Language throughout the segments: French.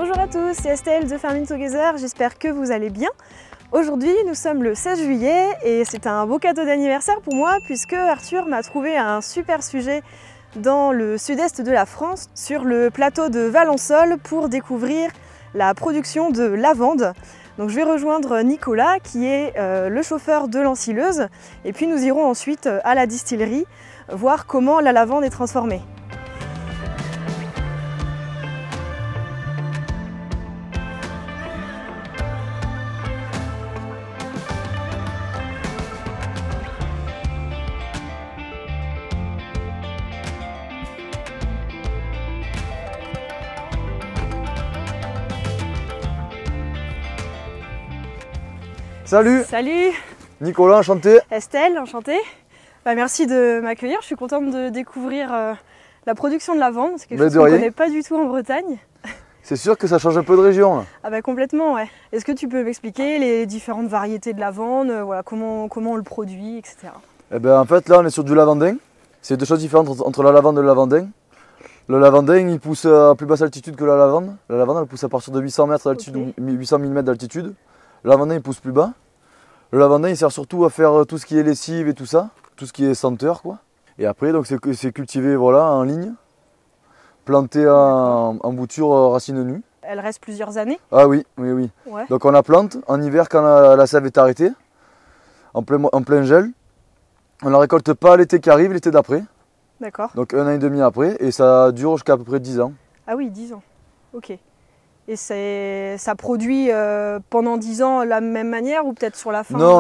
Bonjour à tous, c'est Estelle de Farming Together, j'espère que vous allez bien. Aujourd'hui nous sommes le 16 juillet et c'est un beau cadeau d'anniversaire pour moi puisque Arthur m'a trouvé un super sujet dans le sud-est de la France, sur le plateau de Valensole, pour découvrir la production de lavande. Donc je vais rejoindre Nicolas qui est le chauffeur de l'ensileuse et puis nous irons ensuite à la distillerie voir comment la lavande est transformée. Salut! Salut! Nicolas, enchanté! Estelle, enchantée! Merci de m'accueillir, je suis contente de découvrir la production de lavande, c'est quelque chose qu'on ne connaît pas du tout en Bretagne. C'est sûr que ça change un peu de région là. Ah bah complètement, ouais. Est-ce que tu peux m'expliquer les différentes variétés de lavande, voilà, comment on le produit, etc. Eh ben, en fait là on est sur du lavandin, c'est deux choses différentes entre la lavande et le lavandin. Le lavandin il pousse à plus basse altitude que la lavande elle pousse à partir de 800 mètres d'altitude, okay. 800 000 mètres d'altitude. Le lavandin il pousse plus bas. Le lavandin il sert surtout à faire tout ce qui est lessive et tout ça, tout ce qui est senteur quoi. Et après donc c'est cultivé voilà, en ligne, planté en bouture racines nues. Elle reste plusieurs années? Ah oui, oui, oui. Ouais. Donc on la plante en hiver quand la sève est arrêtée, en plein gel. On la récolte pas l'été qui arrive, l'été d'après. D'accord. Donc 1 an et demi après et ça dure jusqu'à peu près 10 ans. Ah oui, 10 ans, ok. Et ça produit pendant 10 ans la même manière ou peut-être sur la fin? Non,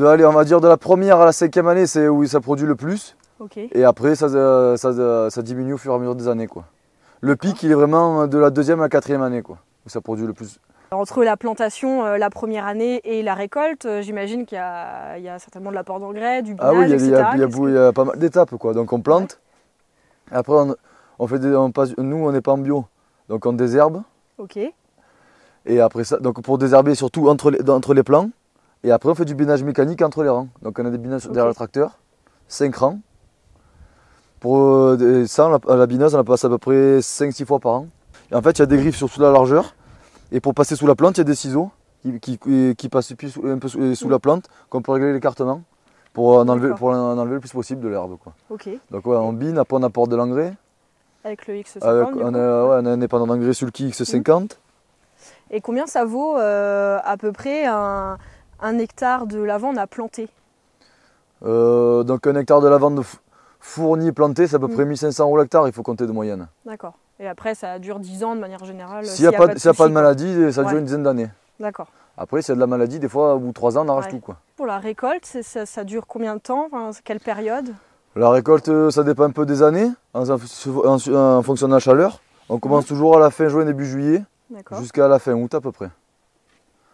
allez, on va dire de la première à la 5e année, c'est où ça produit le plus. Okay. Et après, ça diminue au fur et à mesure des années, quoi. Le pic, il est vraiment de la 2e à la 4e année, quoi, où ça produit le plus. Entre la plantation, la première année et la récolte, j'imagine qu'il y a certainement de l'apport d'engrais, du binage, etc. Ah oui, il y a pas mal d'étapes, quoi. Donc on plante, ouais. Après nous, on n'est pas en bio. Donc on désherbe. Ok. Et après ça, donc pour désherber surtout entre les plants. Et après on fait du binage mécanique entre les rangs. Donc on a des binages derrière le tracteur, 5 rangs. Pour ça, la bineuse on la passe à peu près 5-6 fois par an. Et en fait il y a des griffes sur toute la largeur. Et pour passer sous la plante, il y a des ciseaux qui passent un peu sous la plante, qu'on peut régler l'écartement pour en enlever le plus possible de l'herbe. Okay. Donc ouais, on bine, après on apporte de l'engrais. Avec le X50 on a un indépendant d'engrais Sulky X50. Et combien ça vaut à peu près un hectare de lavande à planter? Donc un hectare de lavande fourni planté, c'est à peu près 1500 € l'hectare, il faut compter de moyenne. D'accord. Et après ça dure 10 ans de manière générale? S'il n'y a pas de maladie, ça dure une dizaine d'années. D'accord. Après s'il y a de la maladie, des fois au bout de 3 ans on arrache tout, quoi. Pour la récolte, ça dure combien de temps, quelle période? La récolte, ça dépend un peu des années, en fonction de la chaleur. On commence toujours à la fin juin, début juillet, jusqu'à la fin août à peu près.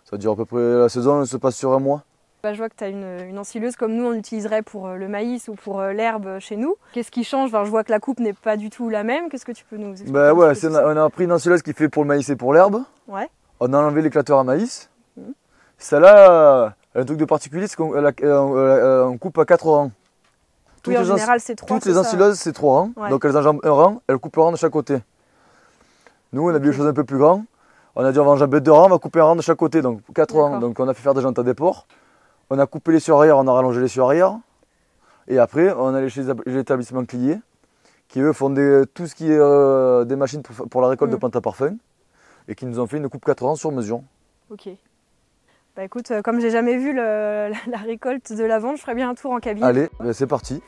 Ça dure à peu près, la saison se passe sur un mois. Je vois que tu as une ensileuse comme nous on utiliserait pour le maïs ou pour l'herbe chez nous. Qu'est-ce qui change? Je vois que la coupe n'est pas du tout la même. Qu'est-ce que tu peux nous expliquer? On a pris une ensileuse qui fait pour le maïs et pour l'herbe. Ouais. On a enlevé l'éclateur à maïs. Celle-là, un truc de particulier, c'est qu'on coupe à 4 rangs. Oui, en général, c'est 3. Toutes les ensileuses, c'est 3 rangs. Ouais. Donc elles enjambent un rang, elles coupent un rang de chaque côté. Nous, on a vu des choses un peu plus grandes. On a dit on va enjamber 2 rangs, on va couper un rang de chaque côté, donc 4 rangs. Donc on a fait faire des jantes à déport. On a coupé les sur-arrière, on a rallongé les sur-arrière. Et après, on a chez les établissements Clié, qui eux font tout ce qui est des machines pour la récolte de plantes à parfum. Et qui nous ont fait une coupe 4 rangs sur mesure. Ok. Bah écoute, comme j'ai jamais vu la récolte de lavande, je ferais bien un tour en cabine. Allez, c'est parti.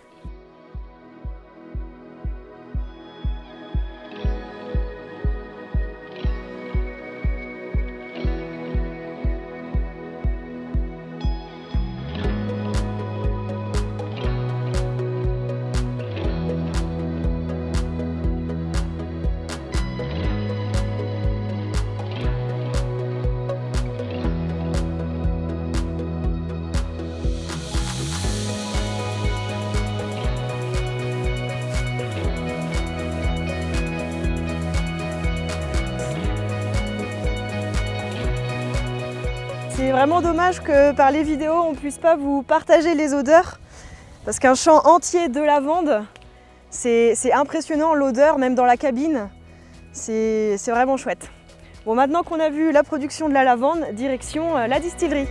C'est vraiment dommage que par les vidéos on ne puisse pas vous partager les odeurs parce qu'un champ entier de lavande, c'est impressionnant l'odeur même dans la cabine. C'est vraiment chouette. Bon, maintenant qu'on a vu la production de la lavande, direction la distillerie.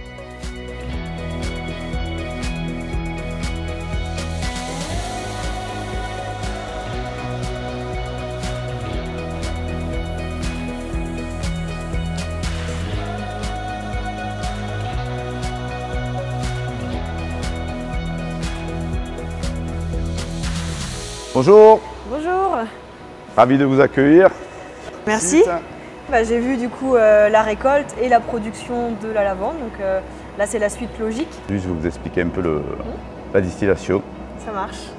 Bonjour, Bonjour. ravi de vous accueillir. Merci. J'ai vu du coup la récolte et la production de la lavande, donc là c'est la suite logique. Je vais vous expliquer un peu la distillation. Ça marche.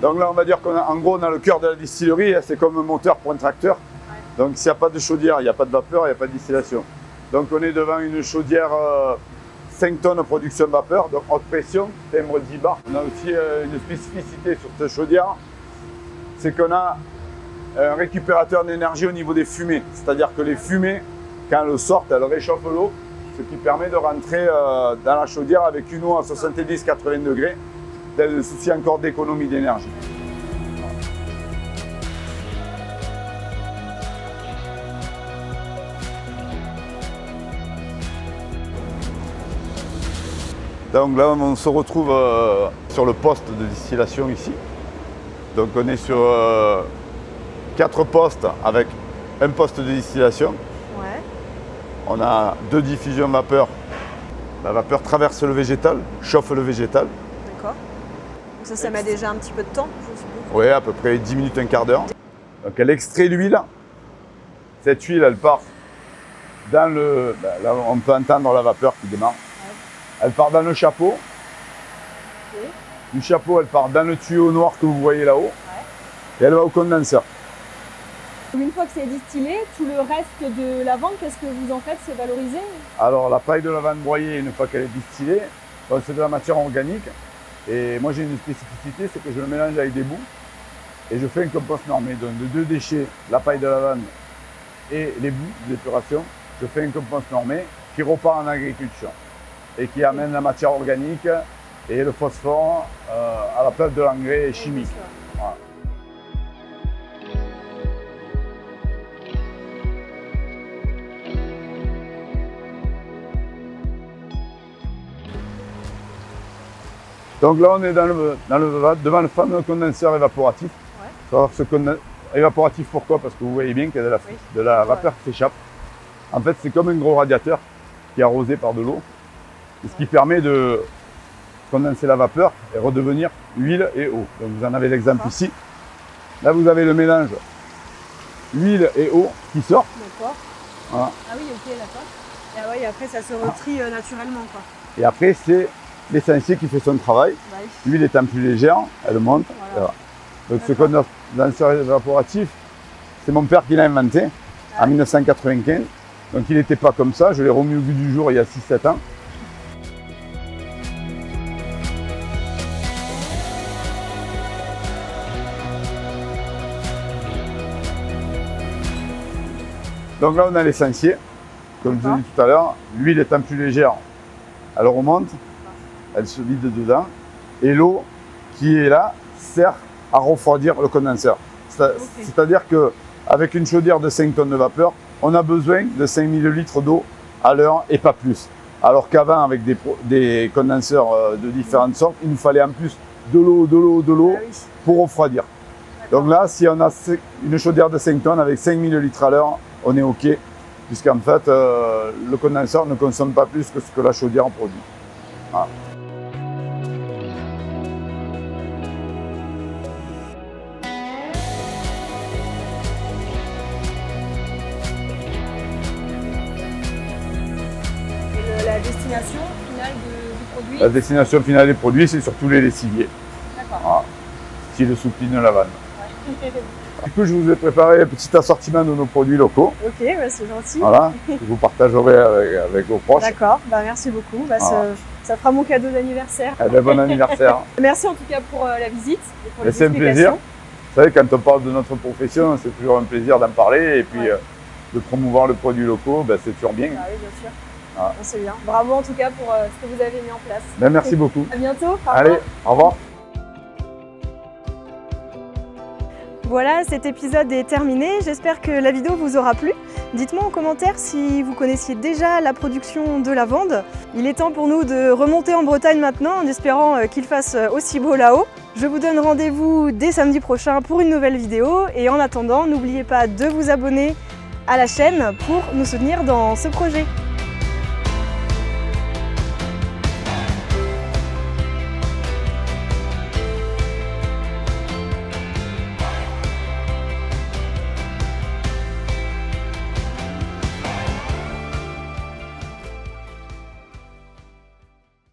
Donc là on va dire qu'en gros on a le cœur de la distillerie, c'est comme un moteur pour un tracteur. Donc s'il n'y a pas de chaudière, il n'y a pas de vapeur, il n'y a pas de distillation. Donc on est devant une chaudière 5 tonnes de production de vapeur, donc haute pression, timbre 10 bars. On a aussi une spécificité sur cette chaudière, c'est qu'on a un récupérateur d'énergie au niveau des fumées. C'est-à-dire que les fumées, quand elles sortent, elles réchauffent l'eau, ce qui permet de rentrer dans la chaudière avec une eau à 70-80 degrés, dans le souci encore d'économie d'énergie. Donc là, on se retrouve sur le poste de distillation ici. Donc on est sur 4 postes avec un poste de distillation. Ouais. On a 2 diffusions vapeur. La vapeur traverse le végétal, chauffe le végétal. D'accord. Donc ça met déjà un petit peu de temps, je suppose. Oui, à peu près 10 minutes, un quart d'heure. Donc elle extrait l'huile. Cette huile, elle part dans le... Là, on peut entendre la vapeur qui démarre. Elle part dans le chapeau. Okay. Du chapeau, elle part dans le tuyau noir que vous voyez là-haut. Et elle va au condenseur. Une fois que c'est distillé, tout le reste de la lavande, qu'est-ce que vous en faites? C'est valorisé? Alors la paille de lavande broyée, une fois qu'elle est distillée, c'est de la matière organique. Et moi j'ai une spécificité, c'est que je le mélange avec des boues. Et je fais un compost normé. Donc de 2 déchets, la paille de lavande et les boues d'épuration, je fais un compost normé qui repart en agriculture. Et qui amène la matière organique et le phosphore à la place de l'engrais chimique. Voilà. Donc là on est devant le fameux condenseur évaporatif. Ouais. Évaporatif pourquoi? Parce que vous voyez bien qu'il y a de la vapeur qui s'échappe. En fait c'est comme un gros radiateur qui est arrosé par de l'eau. Ce qui permet de condenser la vapeur et redevenir huile et eau. Donc vous en avez l'exemple ici. Là vous avez le mélange huile et eau qui sort. D'accord. Voilà. Ah oui, ok, d'accord. Et, ouais, et après ça se retrie naturellement, quoi. Et après c'est l'essentiel qui fait son travail. Ouais. L'huile étant plus légère, elle monte. Voilà. Donc ce condenseur évaporatif, c'est mon père qui l'a inventé en 1995. Donc il n'était pas comme ça, je l'ai remis au goût du jour il y a 6-7 ans. Donc là on a l'essentiel, comme je vous ai dit tout à l'heure, l'huile étant plus légère, elle remonte, elle se vide dedans, et l'eau qui est là sert à refroidir le condenseur. C'est-à-dire qu'avec une chaudière de 5 tonnes de vapeur, on a besoin de 5000 litres d'eau à l'heure et pas plus. Alors qu'avant, avec des condenseurs de différentes sortes, il nous fallait en plus de l'eau pour refroidir. Donc là, si on a une chaudière de 5 tonnes avec 5000 litres à l'heure, on est OK, puisqu'en fait, le condenseur ne consomme pas plus que ce que la chaudière produit. Voilà. Et la destination finale du produit? La destination finale des produits, c'est surtout les lessiviers. D'accord. Voilà. Style soupline lavande. Ouais. Du coup, je vous ai préparé un petit assortiment de nos produits locaux. Ok, bah c'est gentil. Voilà, que vous partagerez avec vos proches. D'accord, bah merci beaucoup. Bah, Voilà. ça fera mon cadeau d'anniversaire. Eh bien, bon anniversaire. Merci en tout cas pour la visite et pour les C'est un plaisir. explications. Vous savez, quand on parle de notre profession, c'est toujours un plaisir d'en parler. Et puis, de promouvoir le produit local, ben, c'est toujours bien. Ah oui, bien sûr. Voilà. C'est bien. Bravo en tout cas pour ce que vous avez mis en place. Ben, merci beaucoup. À bientôt. Allez, au revoir. Voilà, cet épisode est terminé. J'espère que la vidéo vous aura plu. Dites-moi en commentaire si vous connaissiez déjà la production de lavande. Il est temps pour nous de remonter en Bretagne maintenant en espérant qu'il fasse aussi beau là-haut. Je vous donne rendez-vous dès samedi prochain pour une nouvelle vidéo et en attendant, n'oubliez pas de vous abonner à la chaîne pour nous soutenir dans ce projet.